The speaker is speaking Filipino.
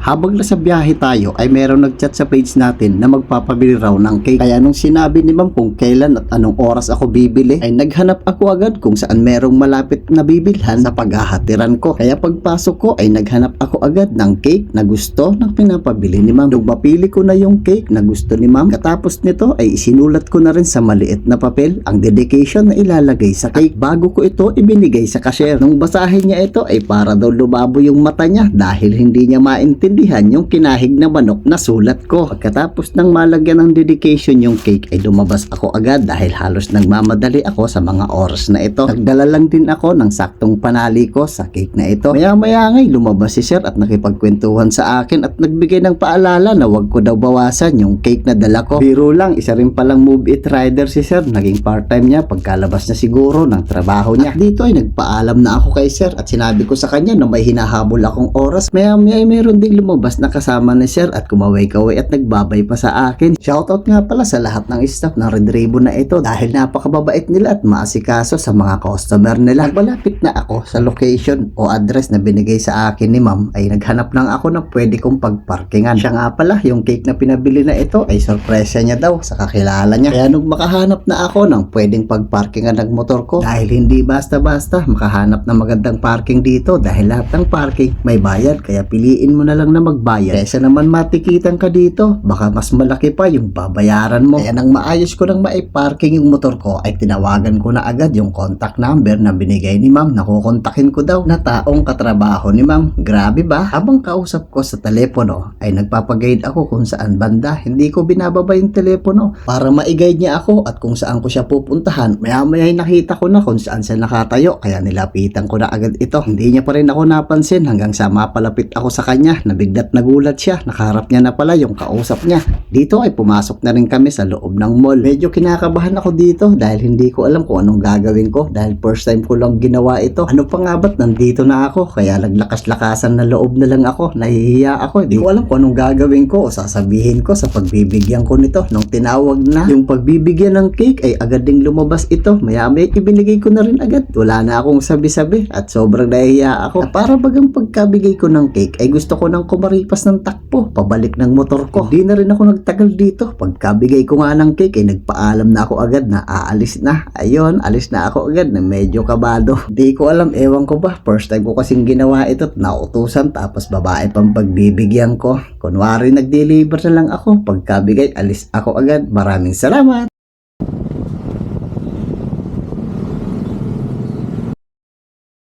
habang nasa biyahe tayo ay merong nagchat sa page natin na magpapabili raw ng cake. Kaya nung sinabi ni ma'am kung kailan at anong oras ako bibili, ay naghanap ako agad kung saan merong malapit na bibilhan sa paghahatiran ko. Kaya pagpasok ko ay naghanap ako agad ng cake na gusto ng pinapabili ni ma'am. Nung mapili ko na yung cake na gusto ni ma'am, katapos nito ay isinulat ko na rin sa maliit na papel ang dedication na ilalagay sa cake bago ko ito ibinigay sa cashier. Nung basahin niya ito ay para daw lumabo yung mata niya dahil hindi niya maintindihan yung kinahig na manok na sulat ko. Pagkatapos ng malagyan ng dedication yung cake ay lumabas ako agad dahil halos nagmamadali ako sa mga oras na ito. Nagdala lang din ako ng saktong panali ko sa cake na ito. Maya-maya ngay lumabas si sir at nakipagkwentuhan sa akin at nagbigay ng paalala na wag ko daw bawasan yung cake na dala ko. Biro lang, isa rin palang move it rider si sir. Naging part-time niya pagkalabas niya siguro ng trabaho niya. At dito ay nagpaalam na ako kay sir at sinabi ko sa kanya na may hinahabol akong oras. Maya-maya ay mayroon ding lumabas na kasama ni sir at kumaway-kaway at nagbabay pa sa akin. Shoutout nga pala sa lahat ng staff ng Red Ribbon na ito dahil napakababait nila at maasikaso sa mga customer nila. Malapit na ako sa location o address na binigay sa akin ni ma'am ay naghanap lang ako na pwede kong pagparkingan. Siya nga pala, yung cake na pinabili na ito ay sorpresa niya daw sa kakilala niya. Kaya nung makahanap na ako ng pwedeng pagparkingan ng motor ko, dahil hindi basta-basta makahanap ng magandang parking dito dahil lahat ng parking may bayad, kaya piliin mo na lang na magbayad. Kesa naman matikitan ka dito, baka mas malaki pa yung babayaran mo. Kaya nang maayos ko nang maiparking yung motor ko ay tinawagan ko na agad yung contact number na binigay ni ma'am na kukontakin ko daw na taong katrabaho ni ma'am. Grabe ba? Habang kausap ko sa telepono ay nagpapaguide ako kung saan banda. Hindi ko binababa yung telepono para ma-guide niya ako at kung saan ko siya pupuntahan. Maya-maya ay nakita ko na kung saan siya nakatayo kaya nilapitan ko na agad ito. Hindi niya pa rin ako napansin hanggang sa mapalapit ako sa kanya. Nabiglat nagulat siya. Nakaharap niya na pala yung kausap niya. Dito ay pumasok na rin kami sa loob ng mall. Medyo kinakabahan ako dito dahil hindi ko alam kung anong gagawin ko dahil first time ko lang ginawa ito. Ano pa nga ba't nandito na ako? Kaya naglakas-lakasan na loob na lang ako. Nahihiya ako. Hindi ko alam kung anong gagawin ko o sasabihin ko sa pagbibigyan ko nito. Nung tinawag na yung pagbibigyan ng cake ay agad ding lumabas ito. Maya-maya ibinigay ko na rin agad. Wala na akong sabi-sabi at sobrang nahihiya ako. Na para bagang pagkabigay ko ng cake ay gusto ko nang kumaripas ng takbo pabalik ng motor ko. Hindi na rin ako nagtagal dito. Pagkabigay ko nga ng cake ay nagpaalam na ako agad na aalis na. Ayun, alis na ako agad na medyo kabado. Hindi ko alam, ewan ko ba. First time ko kasing ginawa ito at nautusan tapos babae pang pagbibigyan ko. Kunwari nag-deliver na lang ako. Pagkabigay, alis ako agad. Maraming salamat!